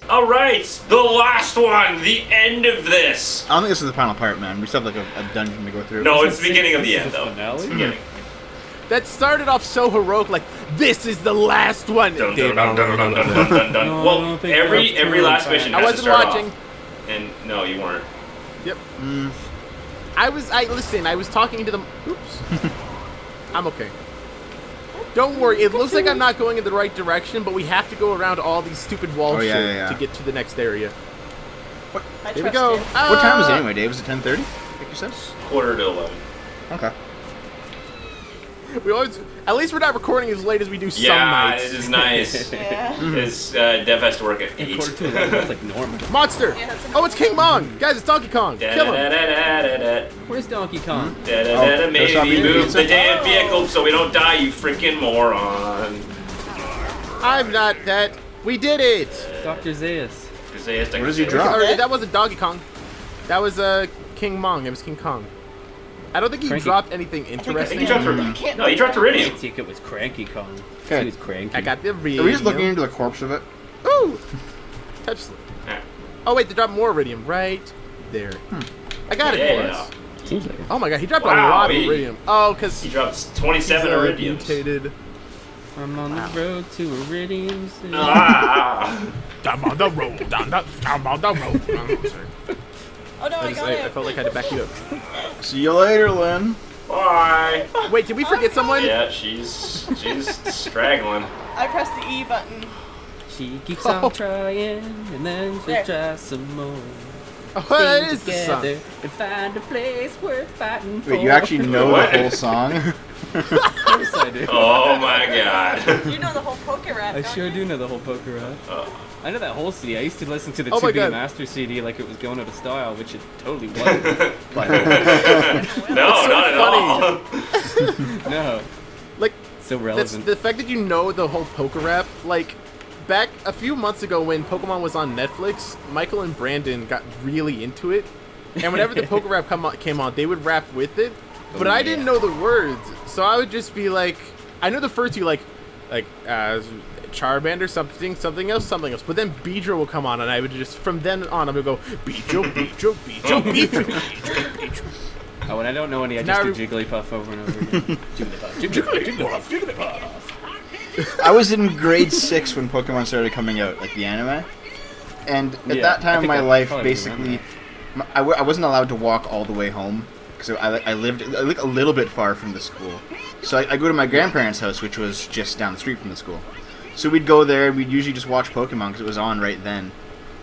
All right, the last one, the end of this. I don't think this is the final part, man. We still have like a dungeon to go through. No, it's the beginning of the end, though. Finale? It's the beginning. That started off so heroic, like, this is the last one. Dun, dun, dun, dun, dun, dun, dun, dun. No, I Well, don't think every that's last true. mission I has to wasn't start watching. off. And no, you weren't. Yep. Listen, I was talking to them. Oops. I'm okay. Don't worry, it looks like I'm not going in the right direction, but we have to go around all these stupid wall to get to the next area. Here we go. What time is it anyway, Dave? Is it 10:30? Like you said? Quarter to 11. Okay. We always, at least we're not recording as late as we do some Yeah, nights. it is nice. Yeah. Because Dev has to work at 8. Quarter to 11, that's like normal. Monster! Yeah, that's Oh, it's King Mong! Guys, it's Donkey Kong! Kill him! Where's Donkey Kong? Maybe move the damn vehicle so we don't die, you freaking moron. I'm not that. We did it! Dr. Zaius. What does he drop? Or, that wasn't Donkey Kong. That was King Mong. It was King Kong. I don't think he Cranky. dropped anything I think interesting. he dropped No, he dropped Iridium. I think it was Cranky Kong. Okay. He was cranky. I got the Are iridium. we just looking into the corpse of it? Ooh! Touch slip. Yeah. Oh wait, they dropped more iridium right there. I got it for us. Seems like it. Oh my god, he dropped a Wow, lot of he- iridium. Oh, because He dropped 27 Iridiums. mutated. I'm on the road to Iridium City. Ah. I'm on the road. I'm on the road. Sorry. Oh no, I got I it. felt like I had to back you up. See you later, Lynn. Bye. Wait, did we forget someone? Yeah, she's straggling. I pressed the E button. She keeps on trying, and then she'll There. try some more. Oh, that is the song. Together and find a place worth fighting for. Wait, you actually know What? the whole song? Of course I do. Oh my god. You know the whole Pokerapping. I sure do know the whole Pokerapping. Oh. I know that whole CD. I used to listen to the Oh my 2B God. Master CD like it was going out of style, which it totally wasn't. No, so not at funny. all. No, Like, so that's relevant. the fact that you know the whole poker rap. Like, back a few months ago when Pokemon was on Netflix, Michael and Brandon got really into it. And whenever the poker rap came on, they would rap with it. But I didn't know the words, so I would just be like, I know the first two, like Charmander, something else. But then Beedrill will come on, and I would just, from then on, I would go, Beedrill. Oh, when I don't know any, I Now just do Jigglypuff over and over again. Jigglypuff. I was in grade 6 when Pokemon started coming out, like the anime. And at Yeah, that time I of think my I life, probably basically, I wasn't allowed to walk all the way home. Because I lived a little bit far from the school. So I go to my grandparents' house, which was just down the street from the school. So we'd go there, and we'd usually just watch Pokemon because it was on right then.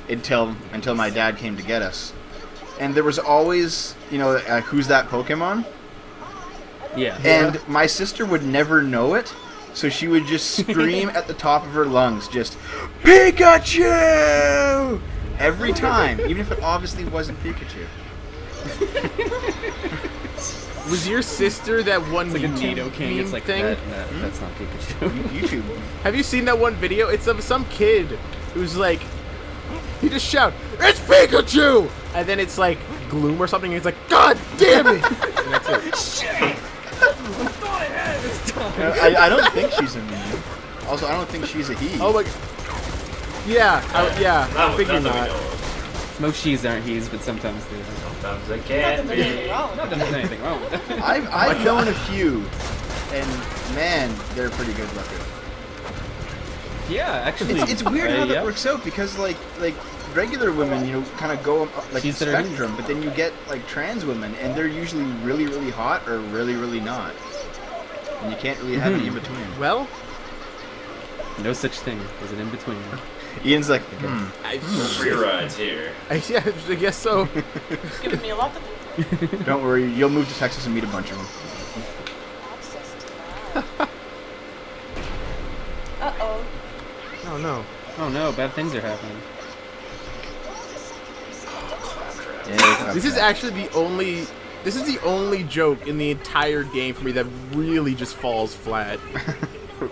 Until my dad came to get us. And there was always, who's that Pokemon? Yeah. And my sister would never know it, so she would just scream at the top of her lungs, just, Pikachu! Every time, even if it obviously wasn't Pikachu. Was your sister that one It's like a Tito King. It's like thing? that's not Pikachu. YouTube. Have you seen that one video? It's of some kid who's like, he just shout, "It's Pikachu!" And then it's like Gloom or something, and he's like, "God damn it!" And that's it. I don't think she's a me. Also, I don't think she's a he. Oh my god. Yeah, I figured that we not. know of. Most she's aren't he's, but sometimes they are. Sometimes they Not can't that there's anything be. wrong. Not that there's anything wrong with that. I've known a few, and man, they're pretty good looking. Yeah, actually. It's weird how that yeah. works out because like regular women, kind of go up like the She's there. spectrum, but then you get like trans women, and they're usually really really hot or really really not, and you can't really have any in between. Well, No such thing as an in-between. Ian's like, Free rides here. I guess so. Giving me a lot to think. don't worry, you'll move to Texas and meet a bunch of them. Uh-oh. Oh no. Oh no, bad things are happening. Yeah, This is actually the only. This is the only joke in the entire game for me that really just falls flat.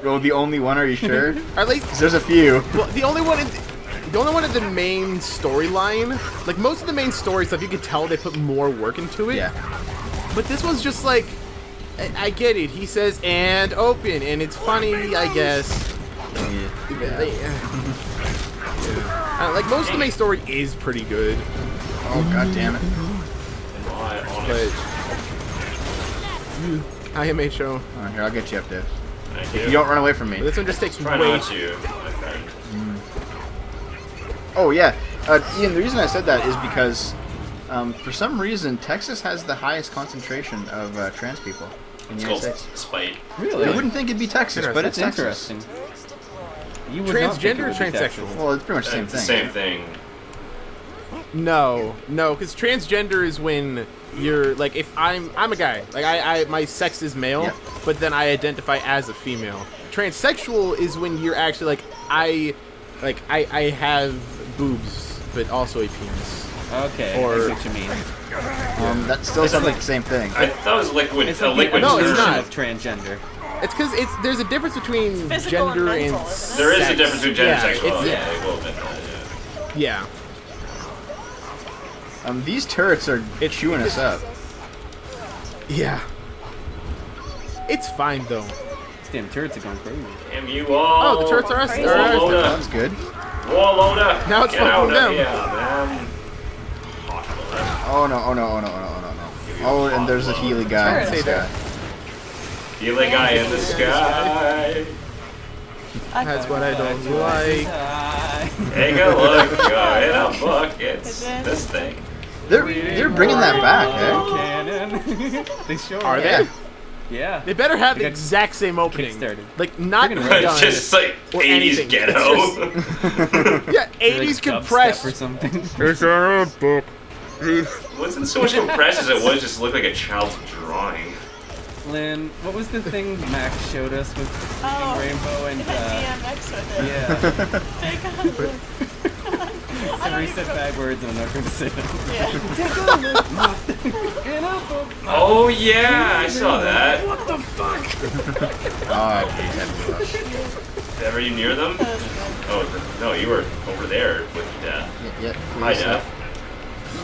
Oh, the only one? Are you sure? Or at least, 'Cause there's a few. well, the only one in the main storyline. Like most of the main story stuff, you could tell they put more work into it. Yeah. But this was just like, I get it. He says and open, and it's funny, I guess. Like most of the main story is pretty good. Oh god damn it! But I am HO. Oh, here, I'll get you up, Dave. Thank You you. don't run away from me. But this one just takes Try way not to, my friend. Oh yeah, Ian. The reason I said that is because for some reason Texas has the highest concentration of trans people in the It's United called States. spite. Really? I wouldn't think it'd be Texas, but it's That's Texas. interesting. You would not think it Transgender or would be Texas. transsexual? Well, it's pretty much the same It's the thing. same thing. No, because transgender is when you're like, if I'm a guy, like I my sex is male, Yeah. but then I identify as a female. Transsexual is when you're actually like I have boobs, but also a penis. Okay, Or- I see what you mean. That still sounds like the same thing. I thought it was liquid. It's a like liquid the No, it's version. not. of transgender. It's because there's a difference between Physical and gender mental, and isn't it? There is a sex. difference between gender and Yeah, sexual. it's- Yeah, a little bit. Yeah. Yeah. These turrets are chewing us up. Yeah. It's fine though. These damn turrets are going crazy. Damn you all. Oh, the turrets are us. Crazy. Are ours. Loda. That's good. Warloader. Now it's Get fucking out them. of here, man. Hot Loda. Oh no! Oh no! Oh no! Oh no! Oh no! Oh, and there's a Healy guy. Turret. This guy. Healing guy in the sky. That's what I don't like. Take a look. You're in a bucket. This thing. They're bringing that back, eh? Cannon. They sure Are Yeah. they? Yeah. They better have They the got exact same opening. kickstarted. Like not Friggin' redone. It's just like or 80s anything. ghetto. Yeah, They're 80s like dubstep compressed. or something. Wasn't so much compressed as it was just looked like a child's drawing. Lynn, what was the thing Max showed us with Oh, Rainbow and it had DMX with it. yeah. Take on. So reset bad words and I'm not going to say them. Yeah. Oh yeah, I saw that. Oh, I hate that stuff. Were you near them? Oh no, you were over there with Death. Yeah. Hi Death.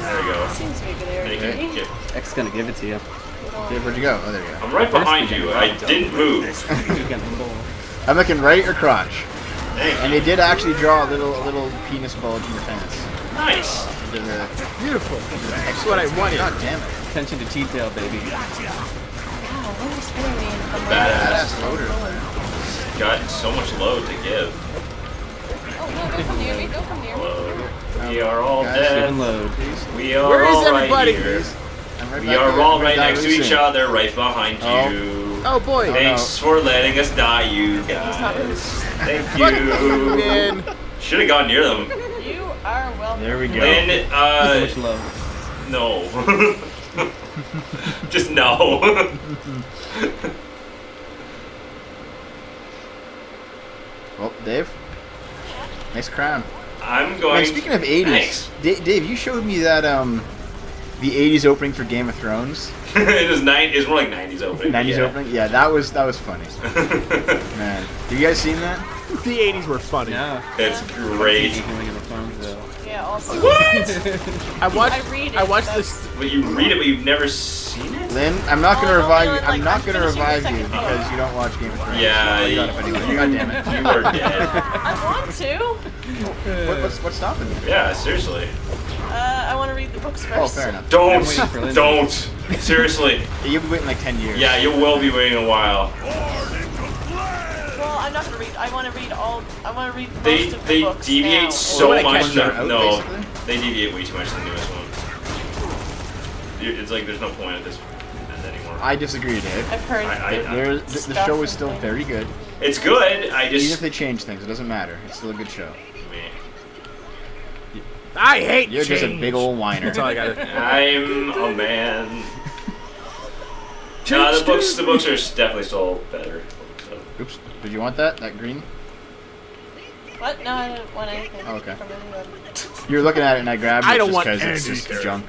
There we go. Seems to be a good Thank area. you. X gonna give it to you. Dave, where'd you go? Oh, there you go. I'm right behind you. I didn't move. You're gonna pull. I'm looking right or crotch. Thank And you. they did actually draw a little penis bulge in your pants. Nice. Beautiful. That's what I wanted. God damn it. Attention to detail, baby. Wow, what is hitting me in the Badass. Loader. Got so much load to give. Oh, no, don't come near me. Don't come near me. Load. We are all Guys, Give dead. and load. We are Where is all everybody? right here. I'm right We back are there. all I'm right down next to loose each in. other, right behind Oh. you. Oh boy. Thanks for letting us die, you guys. Thank you. Man. Should have gone near them. You are welcome. There we go. Lynn, So much love. no. Just no. Well, Dave. Nice crown. I'm going. Man, speaking of 80s, Thanks. Dave, you showed me that the 80s opening for Game of Thrones. It was It's more like 90s opening. 90s yeah. opening. Yeah, that was funny. Man, have you guys seen that? The 80s were funny. Yeah. It's great. Game of Thrones, though. Yeah, also. I watched. I read it, I watched that's- this. But you read it, but you've never seen it. Lynn, I'm not gonna Oh, revive no, you. like, I'm not I'm gonna finishing the revive you second book. because you don't watch Game of Thrones. Yeah, So I you- got it anyway. God damn it. You were dead. I want to. What's stopping you? Yeah, seriously. I want to read the books first. Oh, fair enough. Don't. I'm waiting for Lindsay. Don't. Seriously. You'll be waiting like 10 years. Yeah, you will be waiting a while. Well, I'm not gonna read. I want to read all. I want to read most They of the they books deviate now. so Well, much. when they're out, No, basically? they deviate way too much from the newest one. It's like there's no point at this end anymore. I disagree, Dave. I've heard. The show is still very good. It's good. I Even if just. they change things, it doesn't matter. It's still a good show. I hate You're just a change. big old whiner. That's all I got. I'm a man. No, the books are definitely still better. So. Oops. Did you want that? That green? What? No, I didn't want anything. Oh, okay. From anyone. You were looking at it and I grabbed it I don't just want because it's just anything. junk.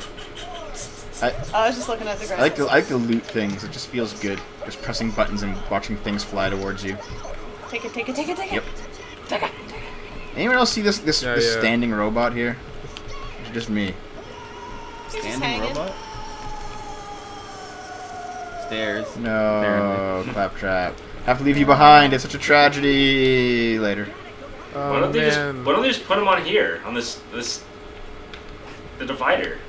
I was just looking at the I graphics. like to loot things. It just feels good. Just pressing buttons and watching things fly towards you. Take it. Yep. Anyone else see this Yeah, this yeah. standing robot here? It's just me. He's just Standing hanging. robot? upstairs. No, Apparently. Claptrap. Have to leave you behind. It's such a tragedy. Later. Oh, Why don't they man. just put him on here on the divider?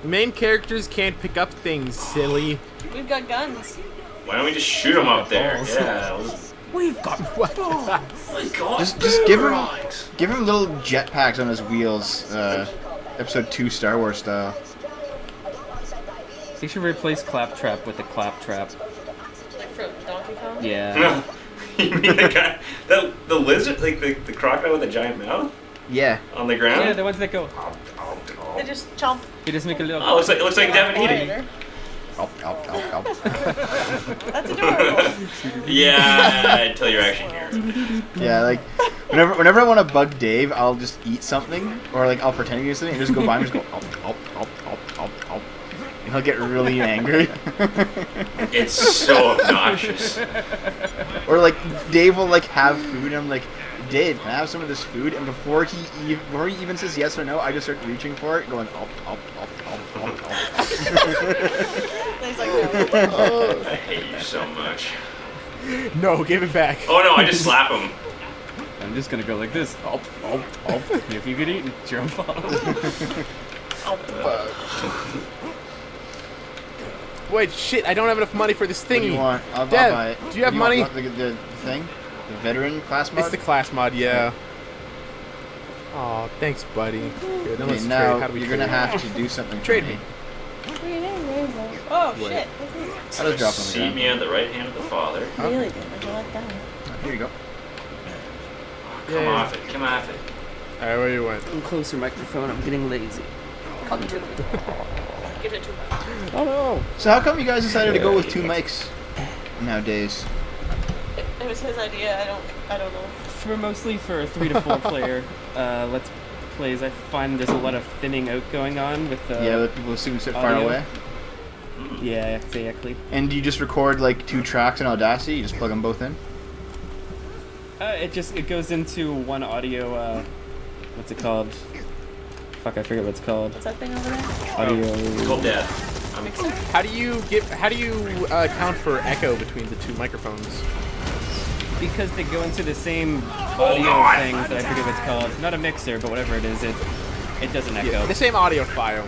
Main characters can't pick up things, silly. We've got guns. Why don't we just shoot him up there? Balls. Yeah. We've got Oh my God. Just give him little jetpacks on his wheels. Episode 2 Star Wars style. They should replace Claptrap with the Claptrap. Like from Donkey Kong? Yeah. You mean the guy, the lizard, like the crocodile with a giant mouth Yeah. on the ground? Yeah, the ones that go. They just chomp. You just make a little. Oh, it looks like Devin eating. Later. That's adorable. Yeah, until you're actually here. Yeah, like whenever I want to bug Dave, I'll just eat something, or like I'll pretend to eat something and just go by and just go and he'll get really angry. It's so obnoxious. Or like Dave will like have food and I'm like, Dave, can I have some of this food? And before he even says yes or no, I just start reaching for it, going He's like, no. I hate you so much. No, give it back. Oh no, I just slap him. I'm just gonna go like this. If you could eat, jump off. Wait, shit, I don't have enough money for this What do thingy. you want? I'll Dev, buy it. do you have want money? The thing? The veteran class mod? It's the class mod, yeah. Oh, thanks, buddy. Here, then Okay, let's now trade. How do we you're gonna trade? have to do something. Trade for me. Oh, Wait. shit. How does drop on the See ground? me on the right hand of the Father. Really good. I like that. Here you go. Come Yeah. off it. Come off it. Alright, where you went? Closer microphone. I'm getting lazy. Come to me. Give it to me. Oh no! So how come you guys decided to go with 2 mics nowadays? It was his idea. I don't know. Mostly for 3 to 4 player let's plays, I find there's a lot of thinning out going on with Yeah, with people assuming sit far audio. away. Yeah, exactly. And do you just record like 2 tracks in Audacity? You just plug them both in? It goes into one audio. What's it called? Fuck, I forget what it's called. What's that thing over there? Audio. Cold death. Mixer? How do you account for echo between the 2 microphones? Because they go into the same audio thing that I forget what it's called. Not a mixer, but whatever it is, it doesn't echo. Yeah, the same audio file.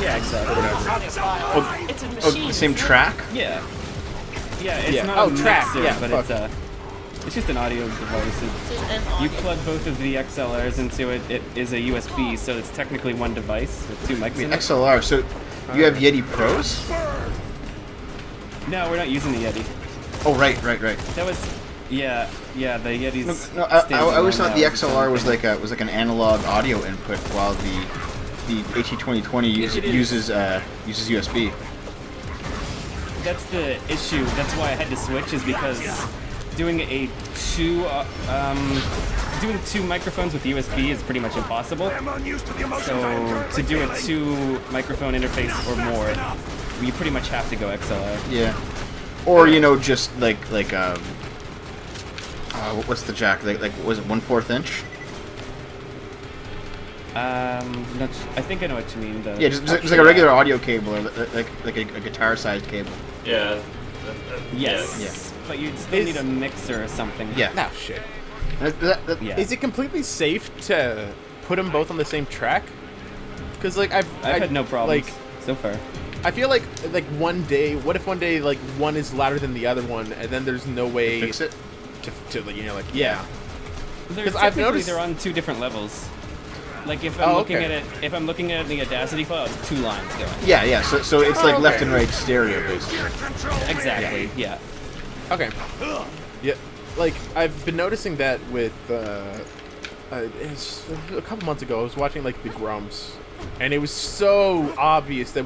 Yeah, exactly. Audio file. It's a machine. Oh, the same track? Yeah. Yeah, it's Yeah. not Oh, a track, mixer, yeah, but fuck. it's just an audio device. You plug both of the XLRs into it. It is a USB, so it's technically one device with 2 mics in it. XLR. So you have Yeti Pros? No, we're not using the Yeti. Oh, right. That was, the Yeti's. No, I standalone always thought the now. XLR was like an analog audio input, while the AT2020 uses USB. That's the issue. That's why I had to switch, is because doing doing 2 microphones with USB is pretty much impossible. So to do a 2 microphone interface or more, you pretty much have to go XLR. Yeah. Or just what's the jack? Like was it 1/4 inch? I think I know what you mean. Yeah, just like a regular audio cable, or like a guitar-sized cable. Yeah. Yes. Yeah. But you'd still need a mixer or something. Yeah. No shit. Yeah. Is it completely safe to put them both on the same track? Because like I've had no problems like so far. I feel like one day, what if one day like one is louder than the other one, and then there's no way Fix it. to yeah. Because I've noticed they're on 2 different levels. Like if I'm looking at it in the Audacity file, it's 2 lines going. Yeah. So it's like left okay. and right stereo, basically. Exactly. Yeah. Okay. Yeah, like I've been noticing that with it's a couple months ago I was watching like the Grumps, and it was so obvious that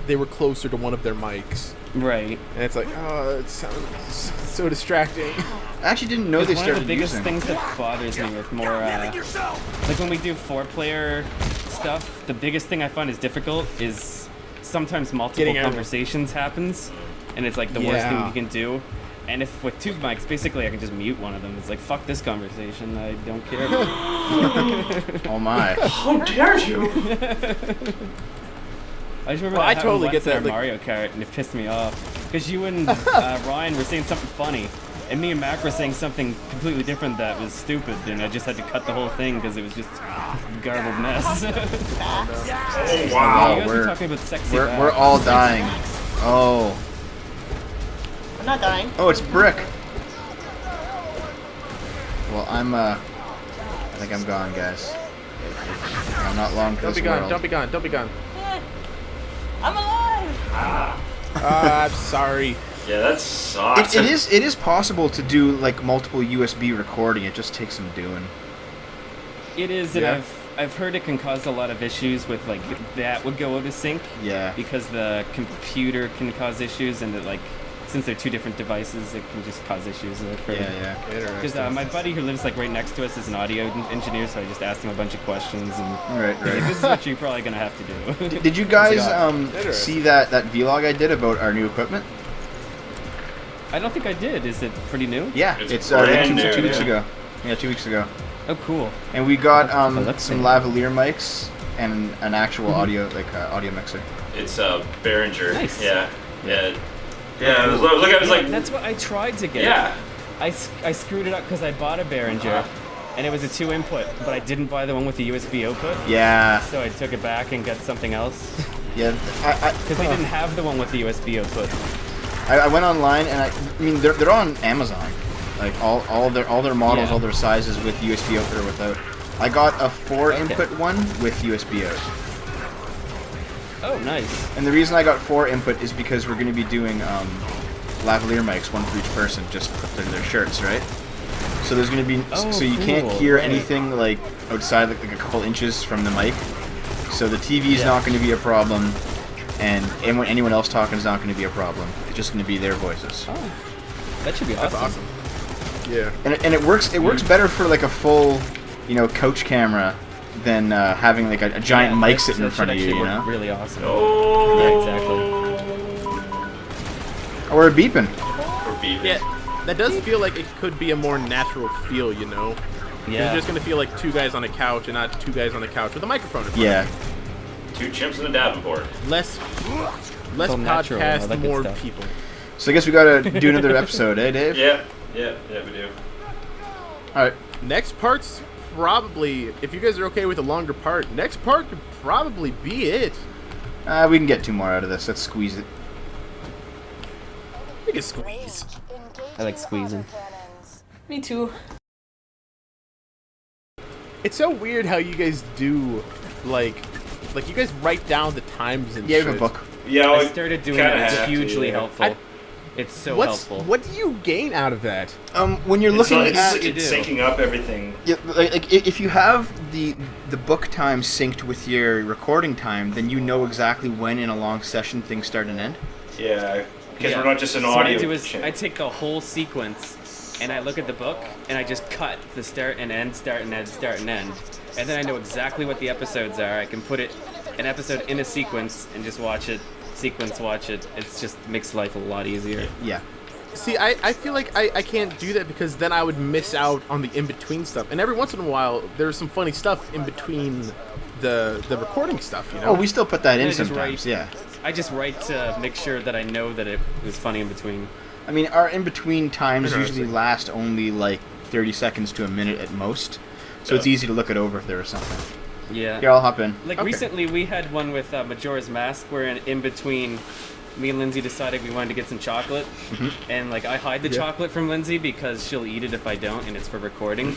they were closer to one of their mics, Right. and it's like, oh, it sounds so distracting. I actually didn't know they One of the started biggest using. things that bothers me with more, like when we do 4-player stuff, the biggest thing I find is difficult is sometimes multiple Getting everyone. conversations happens, and it's like the worst thing Yeah. you can do. And if with 2 mics, basically I can just mute one of them. It's like, fuck this conversation, I don't care. Oh my. How dare you? I just remember Well, I that totally happened get once in that, our like- Mario Kart, and it pissed me off. Because you and Ryan were saying something funny, and me and Mac were saying something completely different that was stupid, and I just had to cut the whole thing because it was just a garbled mess. Oh, You wow. guys were we're- talking about sexy We're back. all dying. Oh. I'm not dying. Oh, it's Brick. Well, I think I'm gone, guys. I'm not long for Don't this be gone. world. Don't be gone. Don't be gone. Eh, I'm alive. I'm sorry. Yeah, that sucks. It is possible to do like multiple USB recording. It just takes some doing. It is, and Yeah. I've heard it can cause a lot of issues with like that would go out of sync Yeah. because the computer can cause issues, and that like since they're two different devices, it can just cause issues. I've heard. Yeah. Because my buddy who lives like right next to us is an audio engineer, so I just asked him a bunch of questions, and Right. he's like, this is what you're probably gonna have to do. Did you guys Interesting. see that vlog I did about our new equipment? I don't think I did. Is it pretty new? Yeah, It's it's brand two new, weeks yeah. ago. Yeah, 2 weeks ago. Oh, cool. And we got that's some sick. lavalier mics and an actual audio audio mixer. It's Behringer. Nice. Yeah. I was looking at it, I was like, That's what I tried to get. yeah. I screwed it up because I bought a Behringer, and it was a 2-input, but I didn't buy the one with the USB output. Yeah, So I took it back and got something else yeah. because they didn't have the one with the USB output. I went online and I mean they're on Amazon, like all their models, Yeah. all their sizes with USB output or without. I got a 4-input one with USB out, Oh, nice. and the reason I got 4-input is because we're going to be doing lavalier mics, one for each person, just put their shirts, right? So there's going to be Oh, so you can't cool, hear right. anything like outside like a couple inches from the mic. So the TV is not going to be a problem, and anyone else talking is not going to be a problem. It's just going to be their voices. Oh, that should be That's awesome. awesome. Yeah. And it works better for like a full, couch camera than having like a giant Yeah, mic that- sitting in that front of should you, actually you work know? Really awesome. Oh. Yeah, exactly. Oh, we're beeping. We're beeping. Yeah, that does feel like it could be a more natural feel, you know? Yeah. You're just gonna feel like two guys on a couch and not two guys on a couch with a microphone in front. Yeah. 2 chimps and a Davenport. Less all natural and all podcast, that good more stuff. people. So I guess we gotta do another episode, eh, Dave? Yeah, we do. All right. Next part's probably, if you guys are okay with a longer part, next part could probably be it. We can get 2 more out of this. Let's squeeze it. We can squeeze. I like squeezing. Me too. It's so weird how you guys do, like you guys write down the times and Yeah, we shit. have a book. Yeah, I started doing that. It's have to, hugely yeah. helpful. It's so What's helpful. what do you gain out of that? When you're It's, looking it's, at you it's do. syncing up everything. yeah, like if you have the book time synced with your recording time, then you know exactly when in a long session things start and end. Yeah, because Yeah. we're not just an So what audio. I do is channel. I take the whole sequence and I look at the book and I just cut the start and end, start and end, start and end. And then I know exactly what the episodes are. I can put an episode in a sequence and just watch it, watch it. It's just makes life a lot easier. Yeah. See, I feel like I can't do that because then I would miss out on the in-between stuff. And every once in a while, there's some funny stuff in between the recording stuff, you know? Oh, we still put that And in I just sometimes. write- Yeah. I just write to make sure that I know that it was funny in between. I mean, our in-between times Interesting. usually last only like 30 seconds to a minute at most, so it's Yeah. easy to look it over if there was something. Yeah. Here, I'll hop in. Like Okay. recently, we had one with Majora's Mask, where in between, me and Lindsay decided we wanted to get some chocolate, and like I hide the Yeah. chocolate from Lindsay because she'll eat it if I don't, and it's for recording.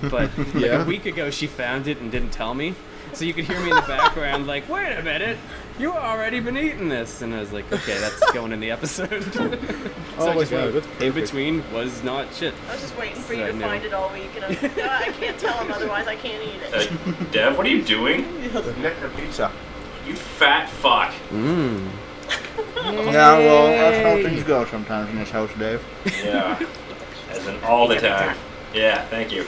But like Yeah. a week ago, she found it and didn't tell me, so you could hear me in the background like, "Wait a minute, you already been eating this," and I was like, "Okay, that's going in the episode." So Oh my just God, wrote, that's in perfect. between was not shit. I was just waiting for you I to know. find it all week, and I'm like, "No, I can't tell him, otherwise I can't eat it." Dev, what are you doing? Pizza. You fat fuck. Yeah, well, that's how things go sometimes in this house, Dave. Yeah. As in all the time. Yeah, thank you.